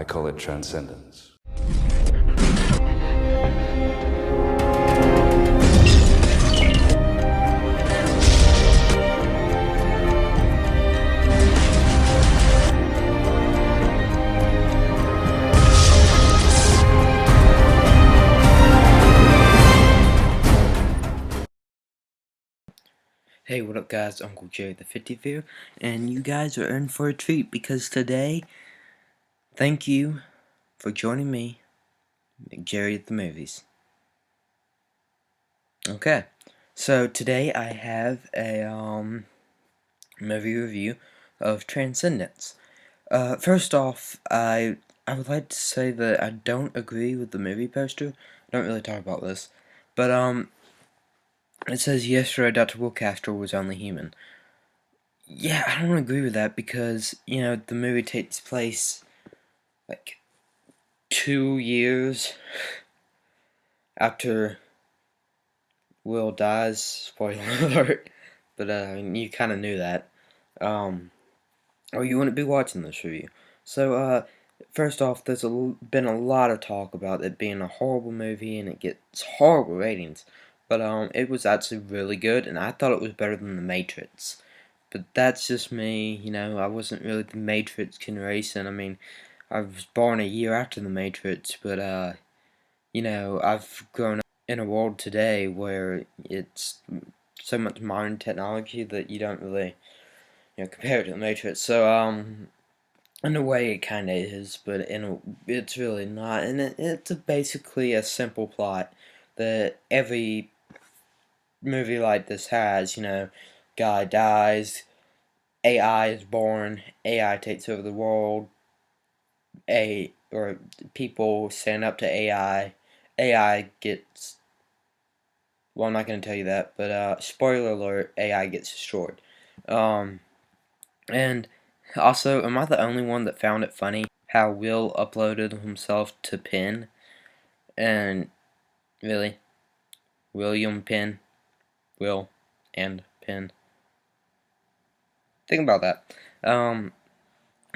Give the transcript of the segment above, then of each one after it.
I call it transcendence. Hey, what up guys, Uncle Jerry the 50th here, and you guys are in for a treat because today, thank you for joining me, Jerry at the Movies. Okay, so today I have a movie review of Trancendents. First off, I would like to say that I don't agree with the movie poster. I don't really talk about this, but it says yesterday Dr. Will Castro was only human. Yeah, I don't agree with that because, the movie takes place like 2 years after Will dies. Spoiler alert. But you kind of knew that. Or you wouldn't be watching this review. So first off, there's been a lot of talk about it being a horrible movie and it gets horrible ratings. But it was actually really good, and I thought it was better than The Matrix. But that's just me, I wasn't really the Matrix generation. I mean, I was born a year after The Matrix, but I've grown up in a world today where it's so much modern technology that you don't really, compare it to The Matrix. So, in a way it kind of is, but it's really not. And it's basically a simple plot that every movie like this has, guy dies, AI is born, AI takes over the world, or people stand up to AI, AI gets, well, I'm not going to tell you that, but spoiler alert, AI gets destroyed. Um, and also, am I the only one that found it funny how Will uploaded himself to Penn? And really, William Penn, Will, and Penn. Think about that.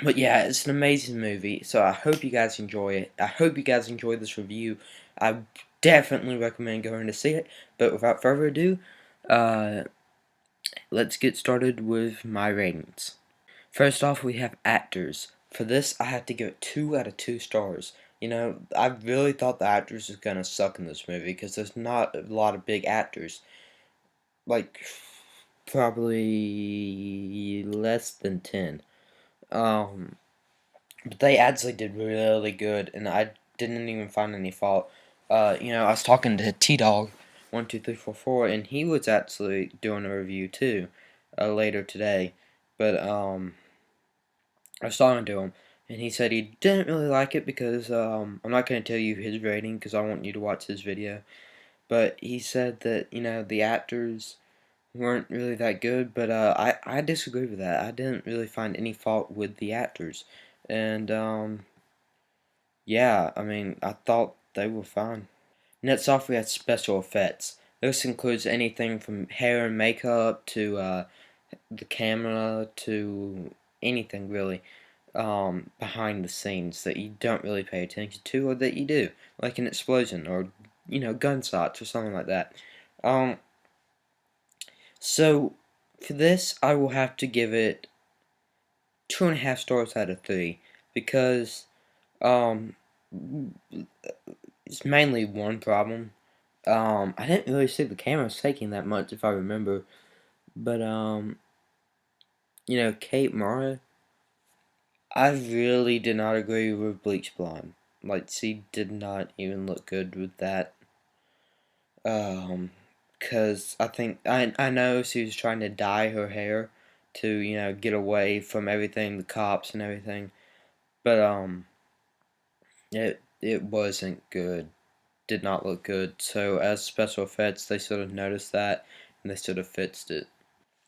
But yeah, it's an amazing movie, so I hope you guys enjoy it. I hope you guys enjoy this review. I definitely recommend going to see it. But without further ado, uh, let's get started with my ratings. First off, we have actors. For this, I have to give it 2 out of 2 stars. I really thought the actors was gonna suck in this movie because there's not a lot of big actors. Like, probably less than 10. But they actually did really good, and I didn't even find any fault. I was talking to T-Dog 12344, and he was actually doing a review too, later today. But I was talking to him, and he said he didn't really like it because I'm not going to tell you his rating because I want you to watch his video. But he said that the actors weren't really that good, but I disagree with that. I didn't really find any fault with the actors, and yeah, I mean, I thought they were fine. Next off, we had special effects. This includes anything from hair and makeup to the camera to anything really behind the scenes that you don't really pay attention to or that you do, like an explosion or gunshots or something like that. Um, so for this, I will have to give it 2.5 stars out of 3 because um, it's mainly one problem. I didn't really see the cameras taking that much, if I remember, but Kate Mara, I really did not agree with Bleach Blonde. Like, she did not even look good with that. Cause I think I know she was trying to dye her hair to get away from everything, the cops and everything, but it wasn't good. Did not look good. So as special effects, they sort of noticed that and they sort of fixed it.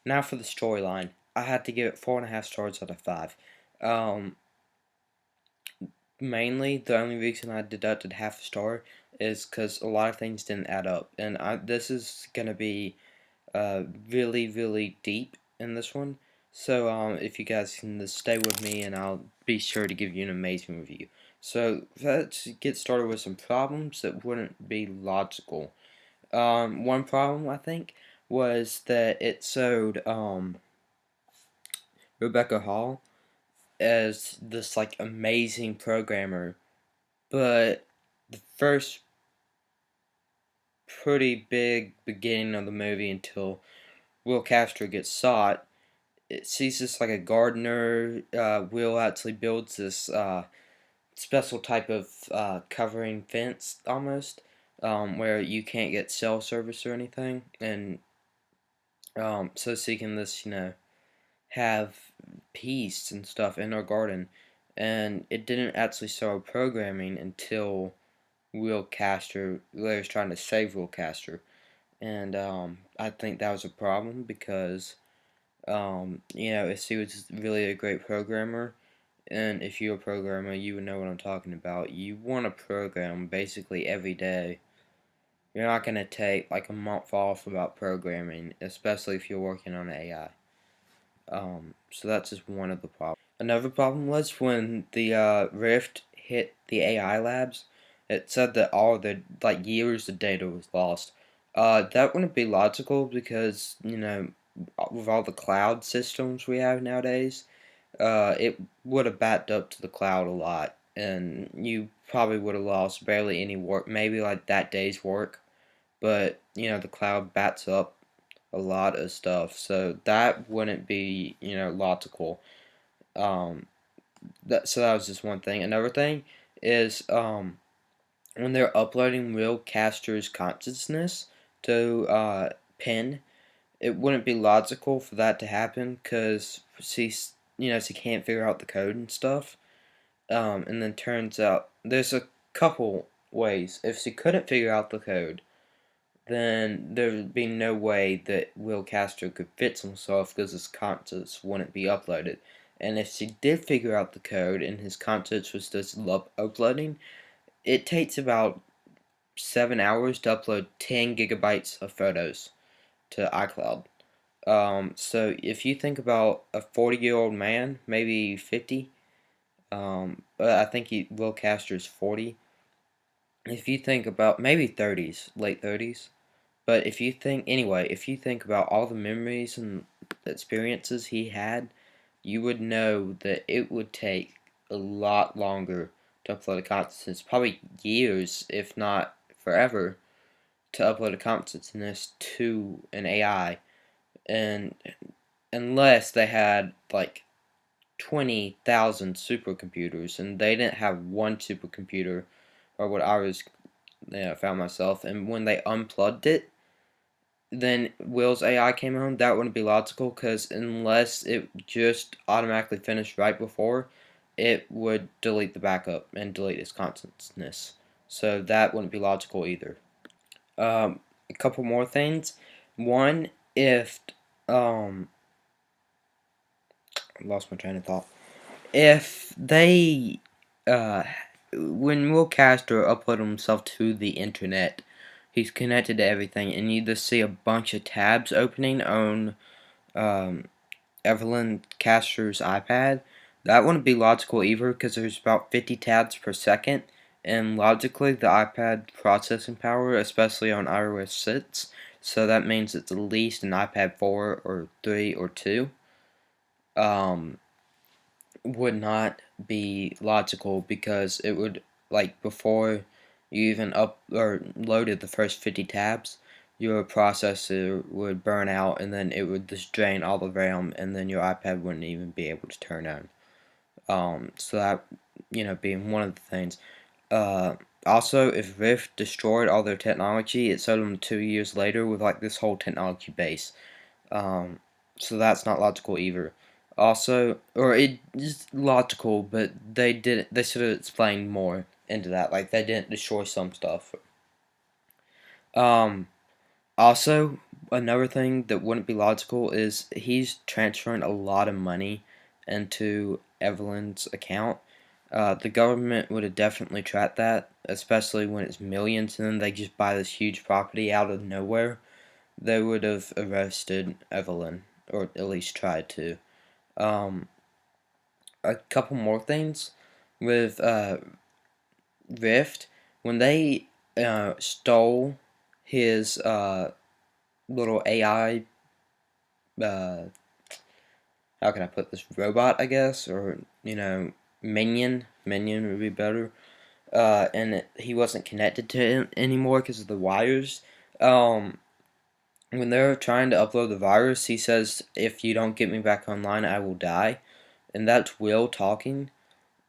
Now for the storyline, I had to give it 4.5 stars out of 5. Um, Mainly, the only reason I deducted half a star is because a lot of things didn't add up, and this is gonna be really, really deep in this one. So, if you guys can just stay with me, and I'll be sure to give you an amazing review. So, let's get started with some problems that wouldn't be logical. One problem, I think, was that it showed, Rebecca Hall as this, like, amazing programmer, but the first pretty big beginning of the movie until Will Castro gets shot, she's just like a gardener. Will actually builds this special type of covering fence almost, where you can't get cell service or anything, and so she can just have peace and stuff in our garden. And it didn't actually start programming until Will Castor. They was trying to save Will Castor, and I think that was a problem because if she was really a great programmer, and if you're a programmer, you would know what I'm talking about. You want to program basically every day. You're not going to take like a month off about programming, especially if you're working on AI. So that's just one of the problems. Another problem was when the Rift hit the AI labs. It said that all the years of data was lost. That wouldn't be logical because with all the cloud systems we have nowadays, it would have backed up to the cloud a lot, and you probably would have lost barely any work, maybe like that day's work. But the cloud backs up a lot of stuff, so that wouldn't be logical. Um, so that was just one thing. Another thing is when they're uploading Will Castor's consciousness to Pen, it wouldn't be logical for that to happen because she can't figure out the code and stuff. And then turns out there's a couple ways. If she couldn't figure out the code, then there would be no way that Will Castro could fix himself because his conscience wouldn't be uploaded. And if she did figure out the code and his conscience was just uploading, it takes about 7 hours to upload 10 gigabytes of photos to iCloud. So if you think about a 40-year-old man, maybe 50, but I think Will Castor's 40. If you think about maybe 30s, late 30s, but if you think about all the memories and experiences he had, you would know that it would take a lot longer to upload a consciousness, probably years, if not forever, to upload a consciousness to an AI, and unless they had like 20,000 supercomputers, and they didn't have one supercomputer, or what I was, found myself, and when they unplugged it, then Will's AI came on, that wouldn't be logical, because unless it just automatically finished right before, it would delete the backup and delete its consciousness. So that wouldn't be logical either. A couple more things. One, if, I lost my train of thought. If they, uh, when Will Castro uploaded himself to the internet, he's connected to everything, and you just see a bunch of tabs opening on um, Evelyn Castro's iPad. That wouldn't be logical either, because there's about 50 tabs per second, and logically the iPad processing power, especially on iOS 6, so that means it's at least an iPad 4 or 3 or 2. Um, would not be logical because it would, like, before you even up or loaded the first 50 tabs, your processor would burn out, and then it would just drain all the RAM, and then your iPad wouldn't even be able to turn on. So that, being one of the things. uh, Also, if Rift destroyed all their technology, it showed them 2 years later with like this whole technology base. um, so that's not logical either. Also, or it is logical, but they should have explained more into that. Like, they didn't destroy some stuff. Um, Also, another thing that wouldn't be logical is he's transferring a lot of money into Evelyn's account. The government would have definitely tracked that, especially when it's millions, and then they just buy this huge property out of nowhere. They would have arrested Evelyn, or at least tried to. Um, a couple more things with Rift, when they stole his little AI, uh, how can I put this, robot, I guess, or, minion would be better, and he wasn't connected to it anymore because of the wires. Um, when they're trying to upload the virus, he says, "If you don't get me back online, I will die," and that's Will talking,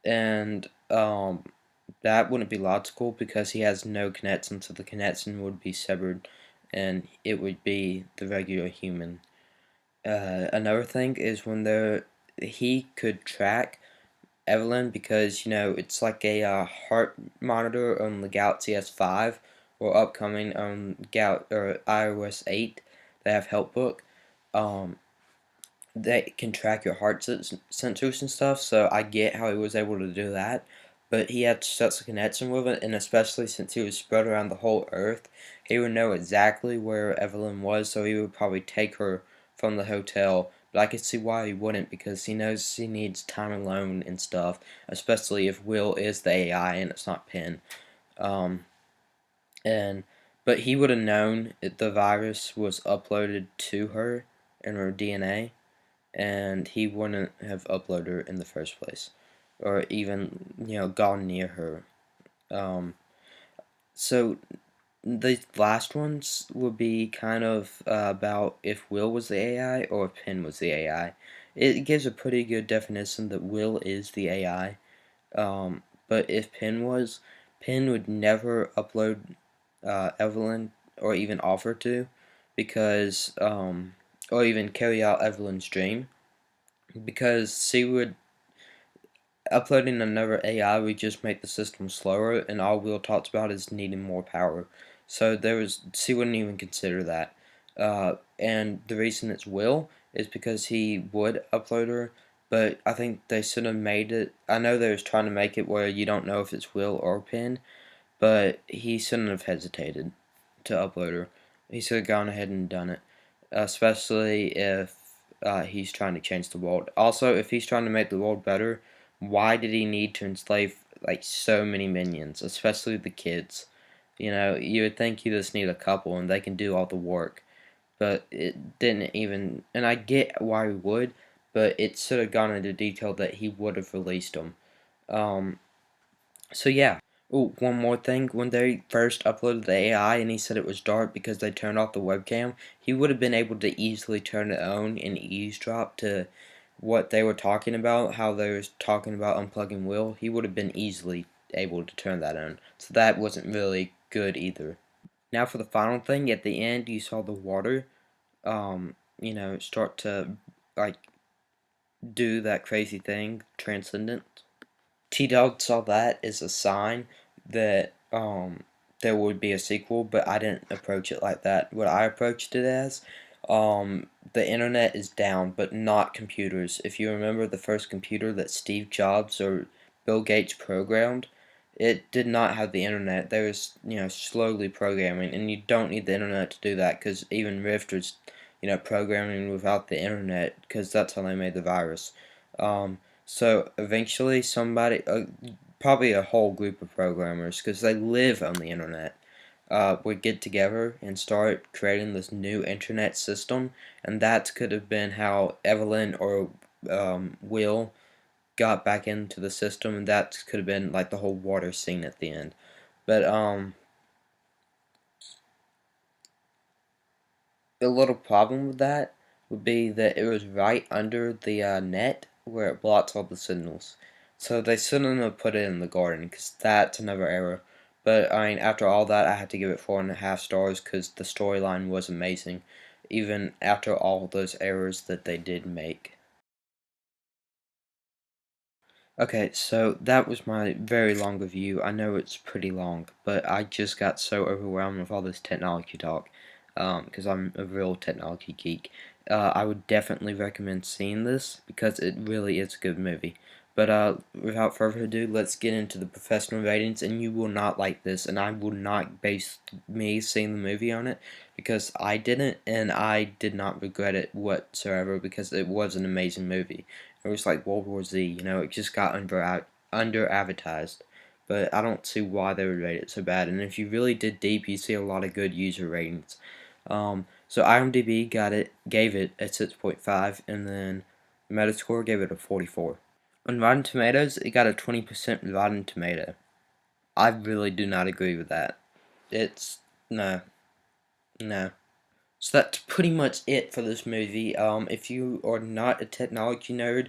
and that wouldn't be logical because he has no connection, so the connection would be severed, and it would be the regular human. Another thing is when he could track Evelyn because it's like a heart monitor on the Galaxy S5 or upcoming on or iOS 8. They have HelpBook. Um, they can track your heart sensors and stuff. So I get how he was able to do that, but he had such a connection with it, and especially since he was spread around the whole Earth, he would know exactly where Evelyn was. So he would probably take her from the hotel. But I could see why he wouldn't because he knows he needs time alone and stuff, especially if Will is the AI and it's not Penn. Um, and but he would have known if the virus was uploaded to her in her DNA, and he wouldn't have uploaded her in the first place, or even gone near her. Um, so the last ones would be kind of about if Will was the AI or if Penn was the AI. It gives a pretty good definition that Will is the AI. But if Penn would never upload Evelyn or even offer to, because or even carry out Evelyn's dream, because she would uploading another AI would just make the system slower, and all Will talks about is needing more power. So she wouldn't even consider that. And the reason it's Will is because he would upload her, but I think they should have made it. I know they was trying to make it where you don't know if it's Will or Penn, but he shouldn't have hesitated to upload her. He should have gone ahead and done it, especially if he's trying to change the world. Also, if he's trying to make the world better, why did he need to enslave like so many minions, especially the kids? You would think you just need a couple and they can do all the work, but it didn't even. And I get why he would, but it should have gone into detail that he would have released them. Um, so yeah. Oh, one more thing. When they first uploaded the AI and he said it was dark because they turned off the webcam, he would have been able to easily turn it on and eavesdrop to what they were talking about, how they was talking about unplugging Will. He would have been easily able to turn that on. So that wasn't really good either. Now for the final thing, at the end you saw the water start to like do that crazy thing, transcendent. T-Dog saw that as a sign that there would be a sequel, but I didn't approach it like that. What I approached it as, the internet is down, but not computers. If you remember the first computer that Steve Jobs or Bill Gates programmed, it did not have the internet. There was, slowly programming, and you don't need the internet to do that because even Rift was, programming without the internet because that's how they made the virus. So eventually, probably a whole group of programmers, because they live on the internet, would get together and start creating this new internet system, and that could have been how Evelyn or Will got back into the system, and that could have been like the whole water scene at the end. But the little problem with that would be that it was right under the net where it blocks all the signals. So they shouldn't have put it in the garden because that's another error. But I mean, after all that, I had to give it 4.5 stars because the storyline was amazing, even after all those errors that they did make. Okay, so that was my very long review. I know it's pretty long, but I just got so overwhelmed with all this technology talk, because I'm a real technology geek. I would definitely recommend seeing this because it really is a good movie. But without further ado, let's get into the professional ratings, and you will not like this, and I will not base me seeing the movie on it, because I didn't, and I did not regret it whatsoever, because it was an amazing movie. It was like World War Z, you know, it just got under advertised, but I don't see why they would rate it so bad, and if you really did deep, you see a lot of good user ratings. So IMDb gave it a 6.5, and then Metascore gave it a 44. On Rotten Tomatoes, it got a 20% Rotten Tomato. I really do not agree with that. No, no. So that's pretty much it for this movie. If you are not a technology nerd,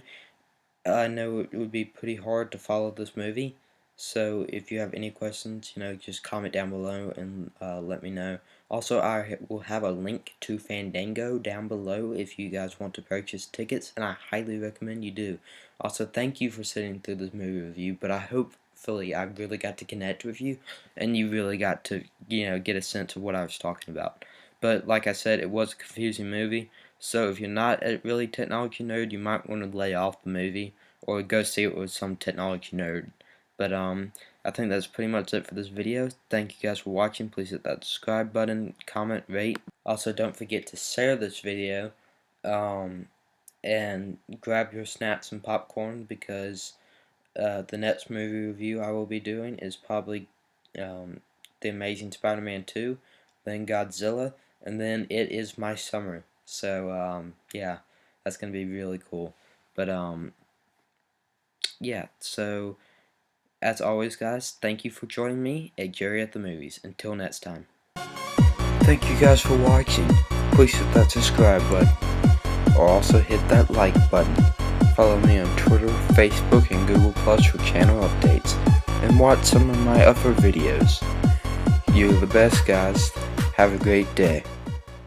I know it would be pretty hard to follow this movie. So if you have any questions, you know, just comment down below and let me know. Also, I will have a link to Fandango down below if you guys want to purchase tickets, and I highly recommend you do. Also, thank you for sitting through this movie review, but I hopefully I really got to connect with you, and you really got to, you know, get a sense of what I was talking about. But like I said, it was a confusing movie, so if you're not a really technology nerd, you might want to lay off the movie or go see it with some technology nerd. But I think that's pretty much it for this video. Thank you guys for watching. Please hit that subscribe button, comment, rate. Also, don't forget to share this video, and grab your snacks and popcorn, because the next movie review I will be doing is probably The Amazing Spider-Man 2, then Godzilla, and then It Is My Summer. So yeah, that's gonna be really cool. But yeah, so as always, guys, thank you for joining me at Jerry at the Movies. Until next time. Thank you guys for watching. Please hit that subscribe button, or also hit that like button. Follow me on Twitter, Facebook, and Google Plus for channel updates, and watch some of my other videos. You're the best, guys. Have a great day.